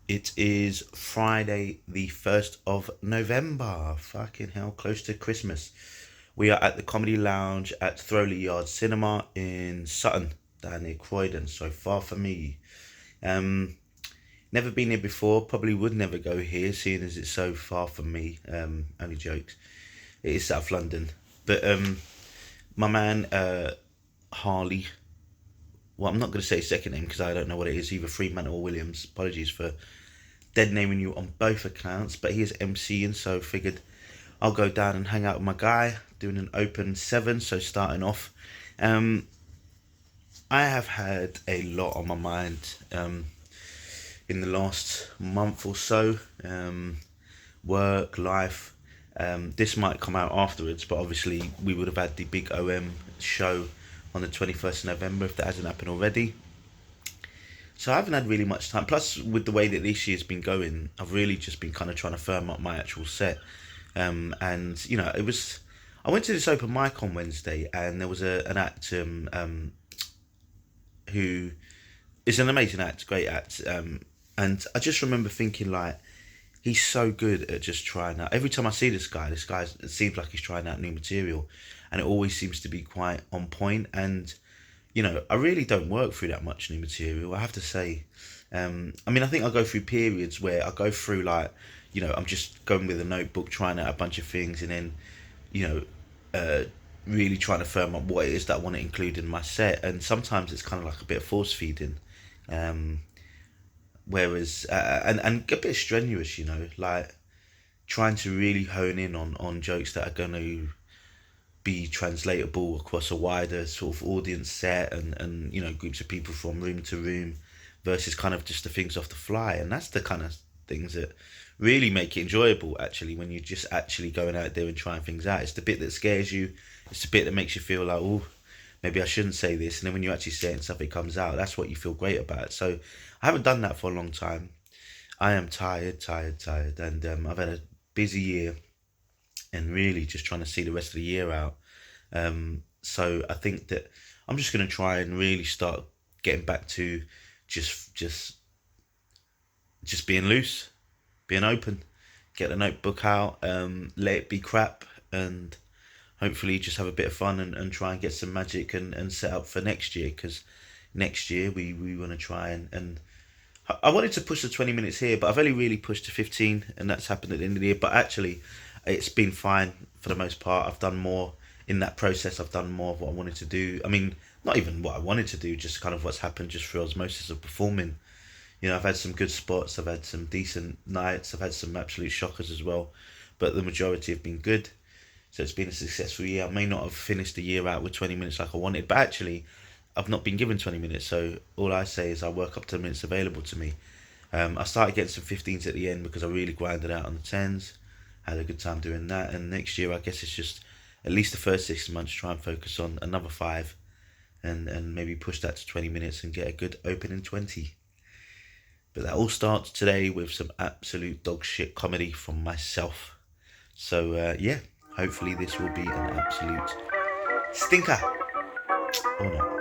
It is Friday, the 1st of November. Fucking hell, close to Christmas. We are at the Comedy Lounge at Throwley Yard Cinema in Sutton, down near Croydon, so far for me. Never been here before, probably would never go here, seeing as it's so far from me. Only jokes. It is South London. But my man, Harley, well, I'm not going to say his second name because I don't know what it is, either Freeman or Williams. Apologies for dead naming you on both accounts, but he is MCing, so figured I'll go down and hang out with my guy, doing an open 7, so starting off. I have had a lot on my mind in the last month or so. Work, life. This might come out afterwards, but obviously we would have had the big OM show on the 21st of November if that hasn't happened already. So I haven't had really much time. Plus, with the way that this year's been going, I've really just been kind of trying to firm up my actual set. And, you know, I went to this open mic on Wednesday, and there was an act who is an amazing act, great act. And I just remember thinking, like, he's so good at just trying out. Every time I see this guy, it seems like he's trying out new material, and it always seems to be quite on point. And you know, I really don't work through that much new material, I have to say. I mean, I think I go through periods where I go through, like, you know, I'm just going with a notebook, trying out a bunch of things, and then, you know, really trying to firm up what it is that I want to include in my set. And sometimes it's kind of like a bit of force feeding, whereas and a bit strenuous, you know, like trying to really hone in on jokes that are going to be translatable across a wider sort of audience set, and you know, groups of people from room to room, versus kind of just the things off the fly. And that's the kind of things that really make it enjoyable, actually, when you're just actually going out there and trying things out. It's the bit that scares you, it's the bit that makes you feel like, oh, maybe I shouldn't say this, and then when you actually say it and stuff, it comes out, that's what you feel great about. So I haven't done that for a long time. I am tired, and I've had a busy year, and really just trying to see the rest of the year out. So I think that I'm just going to try and really start getting back to just being loose, being open, get the notebook out, let it be crap, and hopefully just have a bit of fun, and try and get some magic, and set up for next year, because next year we want to try and I wanted to push the 20 minutes here, but I've only really pushed to 15, and that's happened at the end of the year. But actually, it's been fine for the most part. I've done more in that process. I've done more of what I wanted to do. I mean, not even what I wanted to do, just kind of what's happened just through osmosis of performing. You know, I've had some good spots. I've had some decent nights. I've had some absolute shockers as well. But the majority have been good. So it's been a successful year. I may not have finished the year out with 20 minutes like I wanted, but actually, I've not been given 20 minutes, so all I say is I work up to the minutes available to me. I started getting some 15s at the end because I really grinded out on the 10s, had a good time doing that, and next year I guess it's just at least the first 6 months try and focus on another 5, and maybe push that to 20 minutes and get a good opening 20. But that all starts today with some absolute dog shit comedy from myself. So yeah, hopefully this will be an absolute stinker, or not.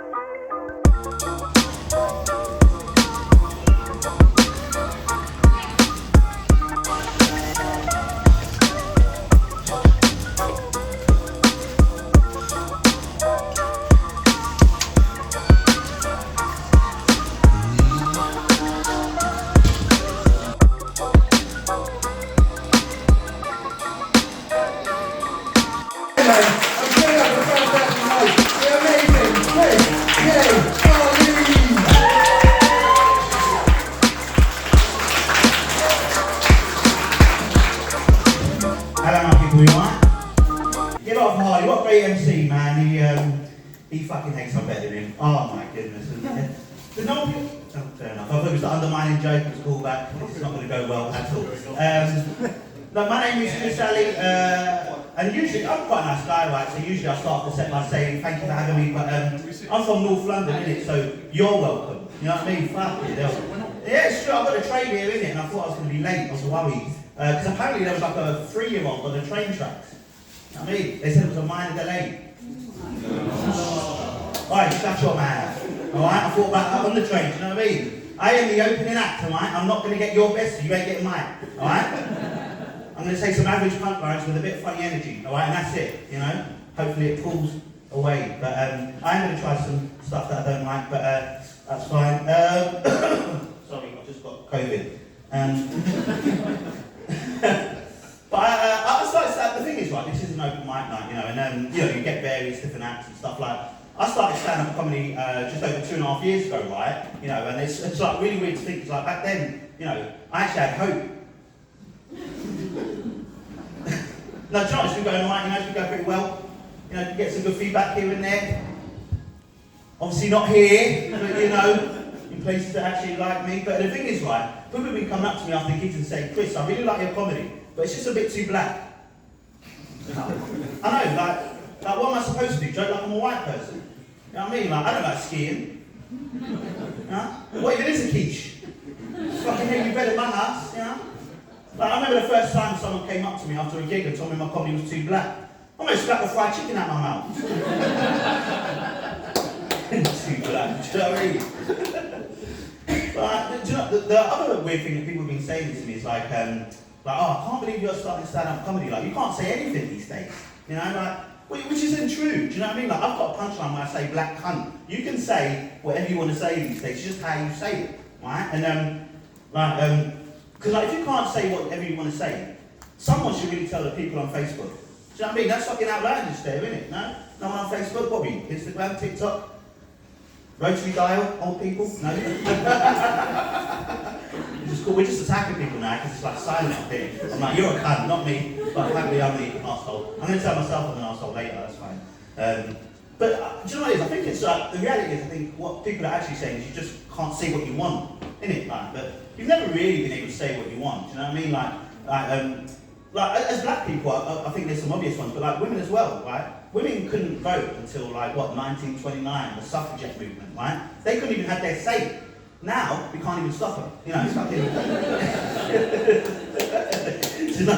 He fucking hates I'm better than him. Oh my goodness. But no, fair enough. I thought it was the undermining joke, it was a callback. It's not going to go well at all. No, my name is Chris Ali, and usually, I'm quite a nice guy, right? So usually I start the set by saying thank you for having me, but I'm from North London, innit? So you're welcome. You know what I mean? Fuck it. Yeah, it's true, I've got a train here, innit? And I thought I was going to be late, I was worried. Because apparently there was like a 3-year-old on the train tracks. You know what I mean? They said it was a minor delay. Alright, shut your mouth. Alright, I thought about that on the train, you know what I mean? I am the opening act, alright? I'm not going to get your best, so you ain't getting mine, alright? I'm going to say some average punchlines with a bit of funny energy, alright? And that's it, you know? Hopefully it pulls away. But I am going to try some stuff that I don't like, but that's fine. Sorry, I've just got COVID. But I started, the thing is, right, this is an open mic night, you know, and you know, you get various different acts and stuff like that. I started stand-up comedy just over 2.5 years ago, right? You know, and it's like really weird to think, it's like back then, you know, I actually had hope. No, do you know, it's been going alright, you know, it's been going pretty well. You know, you get some good feedback here and there. Obviously not here, but you know, in places that actually like me. But the thing is, right, people have been coming up to me after gigs and saying, Chris, I really like your comedy, but it's just a bit too black. I know, like what am I supposed to do? Joke like I'm a white person? You know what I mean? Like, I don't like skiing. Huh? What if it is a quiche? Fucking hell, you better my house, you know? Like, I remember the first time someone came up to me after a gig and told me my comedy was too black. I almost spat the fried chicken out my mouth. Too black, do you know what I mean? But, do you know, the other weird thing that people have been saying to me is like, oh, I can't believe you're starting stand-up comedy. Like, you can't say anything these days. You know, like, which isn't true. Do you know what I mean? Like, I've got a punchline where I say black cunt. You can say whatever you want to say these days. It's just how you say it, right? And because like, if you can't say whatever you want to say, someone should really tell the people on Facebook. Do you know what I mean? That's fucking outlandish there, isn't it? No? No one on Facebook? What are we? Instagram, TikTok? Rotary dial, old people? No? We're just attacking people now because it's like silent up here. I'm like, you're a cunt, not me. But apparently I'm the arsehole. I'm going to tell myself I'm an arsehole later, that's fine. But do you know what it is? I think it's like, the reality is, I think what people are actually saying is you just can't say what you want, innit? Like, but you've never really been able to say what you want, do you know what I mean? Like as black people, I think there's some obvious ones, but like women as well, right? Women couldn't vote until like, what, 1929, the suffragette movement, right? They couldn't even have their say. Now, we can't even stop them. You know, it's fucking... Do you know?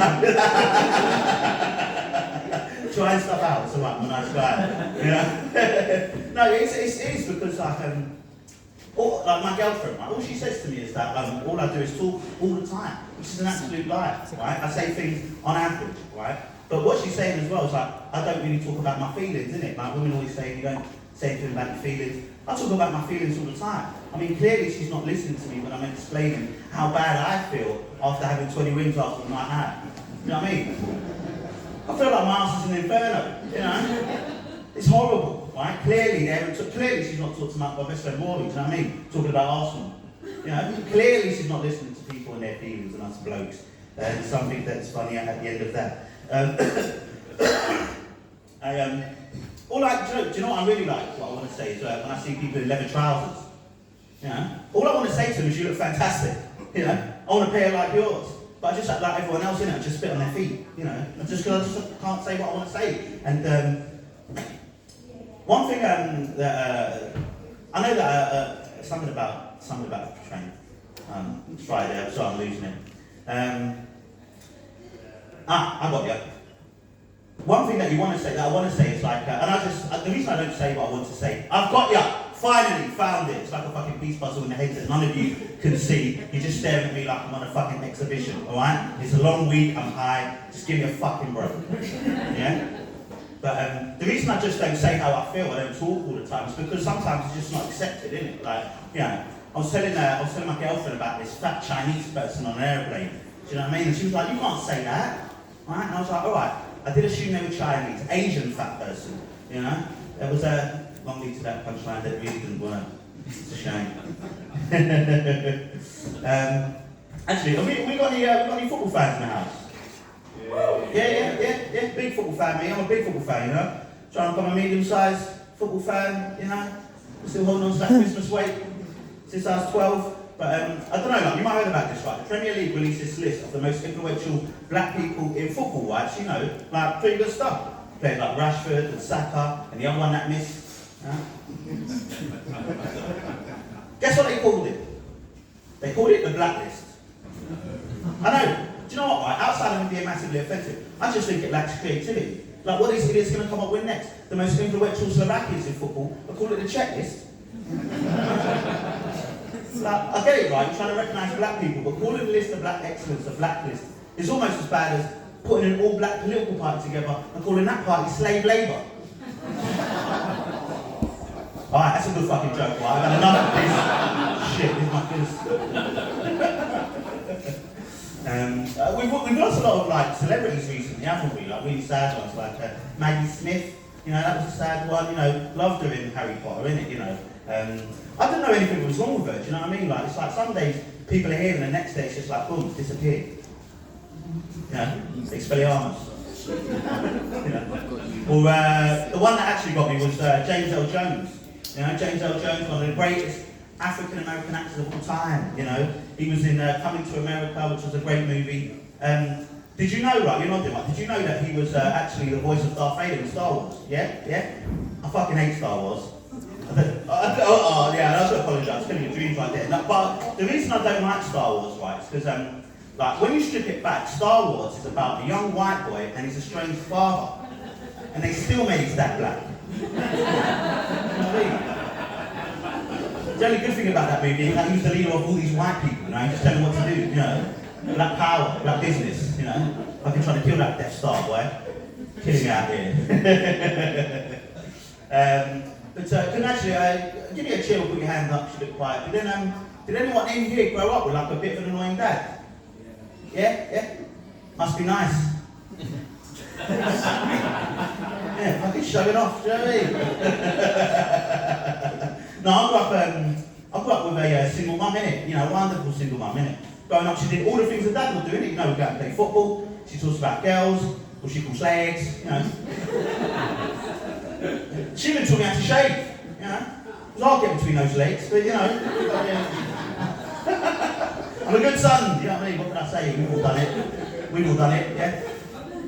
Trying stuff out, it's alright, I'm a nice guy. You know? No, it is because like, like my girlfriend, right, all she says to me is that all I do is talk all the time, which is an absolute lie, right? I say things on average, right? But what she's saying as well is like, I don't really talk about my feelings, innit? Like women always say, you don't say anything about your feelings. I talk about my feelings all the time. I mean, clearly she's not listening to me when I'm explaining how bad I feel after having 20 wins after the night out. You know what I mean? I feel like my house is an inferno, you know? It's horrible, right? Clearly she's not talking to my best friend Morley, do you know what I mean? Talking about Arsenal. You know, clearly she's not listening to people and their feelings and us blokes. There's something that's funny at the end of that. Do you know what I really like? What I want to say is when I see people in leather trousers, you know, all I want to say to them is you look fantastic. You know, I want a pair like yours, but I just act like everyone else in it, just spit on their feet. You know, just can't say what I want to say. And one thing that I know that something about the train. It's Friday, so I'm losing it. I got you. One thing that I want to say is like, the reason I don't say what I want to say, I've got ya! Finally found it! It's like a fucking peace puzzle in the head that none of you can see. You're just staring at me like I'm on a fucking exhibition, alright? It's a long week, I'm high, just give me a fucking break. Yeah? But the reason I just don't say how I feel, I don't talk all the time, is because sometimes it's just not accepted, isn't it? Like, you know, I was telling my girlfriend about this fat Chinese person on an airplane. Do you know what I mean? And she was like, you can't say that. Right? And I was like, alright. I did assume they were Chinese, Asian fat person, you know? There was a long lead to that punchline that really didn't work. It's a shame. Actually, have we got any football fans in the house? Yeah, big football fan, me. I'm a big football fan, you know? Trying to become a medium-sized football fan, you know? Still holding on to that Christmas weight since I was 12. But I don't know, like, you might have heard about this, right? The Premier League released this list of the most influential black people in football, right? You know, like, pretty good stuff. Players like Rashford and Saka, and the other one that missed. Guess what they called it? They called it the blacklist. I know. Do you know what, right? Outside of it being massively offensive, I just think it lacks creativity. Like, what is it going to come up with next? The most influential Slovakians in football, I call it the checklist. Like, I get it, right? You're trying to recognise black people, but calling the list of black excellence a black list is almost as bad as putting an all-black political party together and calling that party slave labour. Alright, that's a good fucking joke, right? I've had enough of this. Shit, this is my we've lost a lot of like celebrities recently, haven't we? Like really sad ones, like Maggie Smith. You know, that was a sad one. You know, loved her in Harry Potter, innit? You know, I didn't know anything was wrong with her. Do you know what I mean? Like it's like some days people are here and the next day it's just like boom, disappeared. You know, Expelliarmus. You know. Or the one that actually got me was James L. Jones. You know, James L. Jones, one of the greatest African-American actors of all time, you know. He was in Coming to America, which was a great movie. Did you know, right, you're nodding, right, did you know that he was actually the voice of Darth Vader in Star Wars? Yeah? Yeah? I fucking hate Star Wars. Yeah, I have to apologise, it's killing your dreams right there. No, but the reason I don't like Star Wars, right, is because, like, when you strip it back, Star Wars is about a young white boy and his estranged father. And they still made his dad black. You know what I mean? The only good thing about that movie is that he was the leader of all these white people, you know, just telling them what to do, you know. Black power, black business, you know. Fucking trying to kill that Death Star, boy. Killing me out here. Can actually, give me a chill, put your hand up, you look quiet. Did anyone in here grow up with like a bit of an annoying dad? Yeah? Yeah? Must be nice. Yeah, fucking showing off, do you know what I mean? No, I grew up with a single mum, innit? You know, wonderful single mum, innit? Growing up, she did all the things her dad would do, innit? You know, we'd go and play football, she talks about girls, what she calls legs, you know. She even taught me how to shave, you know. Because I'll get between those legs, but you know. I'm a good son, you know what I mean? What can I say? We've all done it. We've all done it, yeah?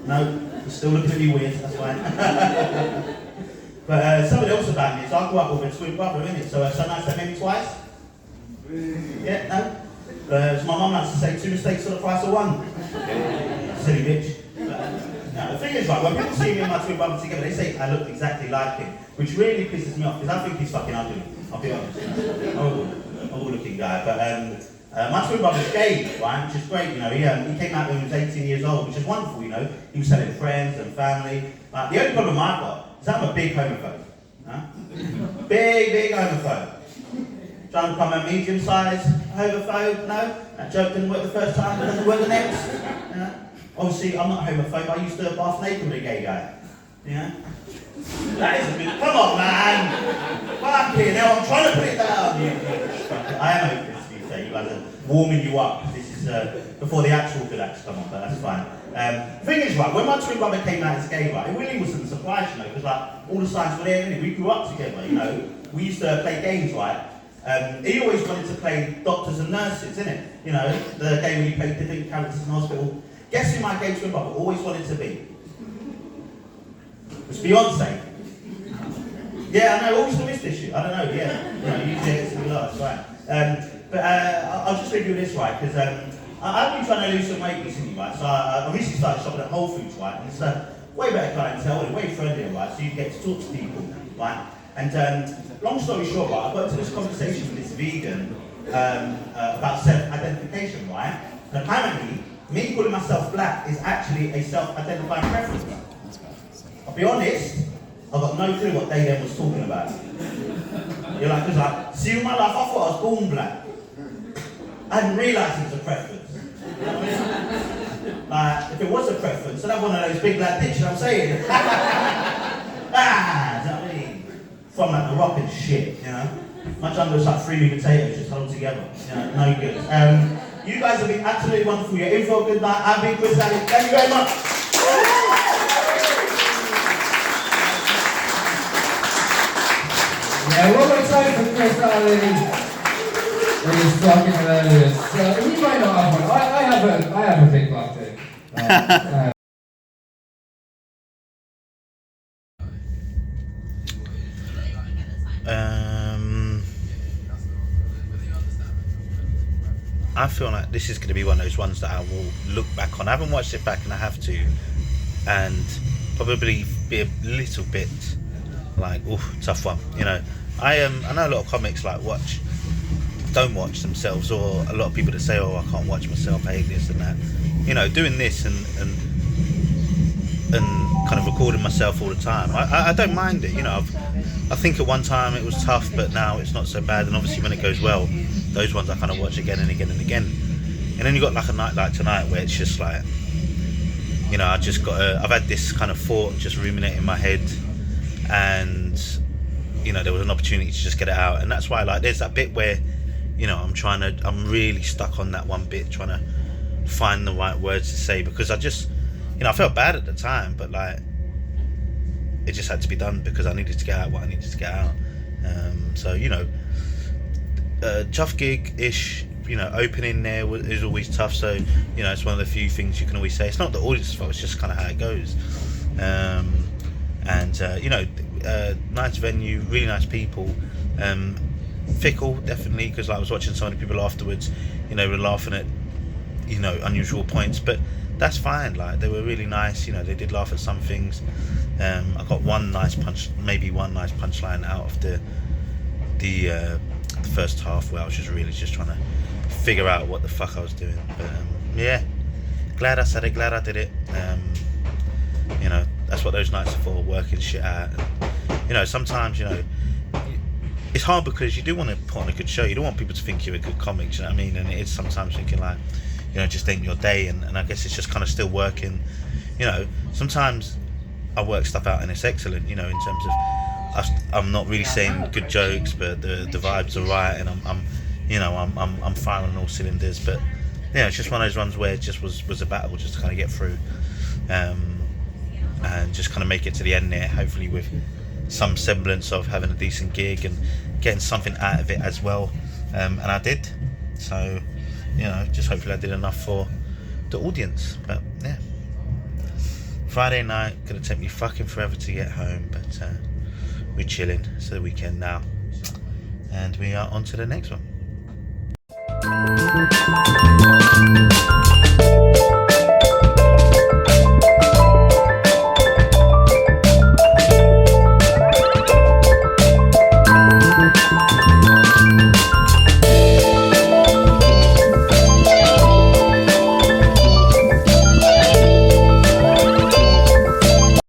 No, you're still looking at me weird, that's fine. But something else about me is I grew up with a twin brother, innit? So nice to meet me twice. Yeah, no? So my mum likes to say 2 mistakes for the price of 1. Silly bitch. Now, the thing is, right, when people see me and my twin brother together, they say I look exactly like him, which really pisses me off because I think he's fucking ugly. I'll be honest. You know? Horrible looking guy. But my twin brother's gay, right, which is great, you know. He came out when he was 18 years old, which is wonderful, you know. He was telling friends and family. The only problem I've got is I'm a big homophobe. Huh? Big homophobe. Trying to become a medium-sized homophobe, no? That joke didn't work the first time, it doesn't work the next. You know? Obviously, I'm not a homophobe, I used to bath naked with a gay guy. You know? That is a bit, come on, man! Fucking hell, I'm trying to put it down! I am open, to be fair, you guys are warming you up. This is before the actual good acts come on, but that's fine. The thing is, right, when my twin brother came out as gay, right, it really wasn't a surprise, you know, because like, all the signs were there, we grew up together, you know. We used to play games, right? He always wanted to play doctors and nurses, innit? You know, the game where you play different characters in hospital. Guess who my gay twin brother always wanted to be? It's Beyonce. Yeah, I know, always to miss this shit. I don't know, yeah. You know, usually it's to be last, right? But I'll just leave you with this, right? Because I've been trying to lose some weight recently, right? So I recently started shopping at Whole Foods, right? And it's way better clientele and way friendlier, right? So you get to talk to people, right? And long story short, right, I got into this conversation with this vegan about self-identification, right? And apparently, me calling myself black is actually a self-identifying preference. I'll be honest, I've got no clue what they then was talking about. You're like, because like, see in my life, I thought I was born black. I hadn't realised it was a preference. You know what I mean? Like, if it was a preference, I'd have one of those big black dicks, you know what I'm saying? You know what I mean? From like the rock and shit, you know? Much under it's like 3 meat potatoes just held together. You know, no good. You guys have been absolutely wonderful. You're in for a good night. I've been Chris Allen. Thank you very much. Yeah, one more time for Chris Allen. It is fucking hilarious. He might not have one. I have a big black dick. I feel like this is going to be one of those ones that I will look back on. I haven't watched it back and I have to, and probably be a little bit like, ooh, tough one. You know, I know a lot of comics like watch don't watch themselves, or a lot of people that say, oh, I can't watch myself, I hate this and that. You know, doing this and kind of recording myself all the time, I don't mind it. You know, I think at one time it was tough, but now it's not so bad. And obviously when it goes well, those ones I kind of watch again and again and again. And then you got like a night like tonight where it's just like, you know, I've had this kind of thought just ruminating in my head, and you know, there was an opportunity to just get it out. And that's why, like, there's that bit where, you know, I'm really stuck on that one bit, trying to find the right words to say, because I just, you know, I felt bad at the time, but like, it just had to be done because I needed to get out what I needed to get out. So, you know, tough gig-ish, you know, opening there is always tough. So, you know, it's one of the few things you can always say. It's not the audience's fault, it's just kind of how it goes. You know, nice venue, really nice people. Fickle, definitely, because like, I was watching some of the people afterwards, you know, were laughing at, you know, unusual points, but that's fine. Like, they were really nice, you know, they did laugh at some things. I got one nice punchline out of the first half, where I was just really just trying to figure out what the fuck I was doing. But yeah, glad I said it, glad I did it. You know, that's what those nights are for, working shit out. And, you know, sometimes, you know, it's hard because you do want to put on a good show. You don't want people to think you're a good comic, do you know what I mean? And it is sometimes thinking like, you know, just ain't your day. And I guess it's just kind of still working. You know, sometimes I work stuff out and it's excellent, you know, in terms of I'm not really saying good jokes, but the vibes are right, and I'm firing on all cylinders. But yeah, it's just one of those ones where it just was a battle just to kind of get through, and just kind of make it to the end there, hopefully with some semblance of having a decent gig and getting something out of it as well. And I did. So, you know, just hopefully I did enough for the audience. But yeah, Friday night, gonna take me fucking forever to get home, but we're chilling. It's the weekend now, and we are on to the next one.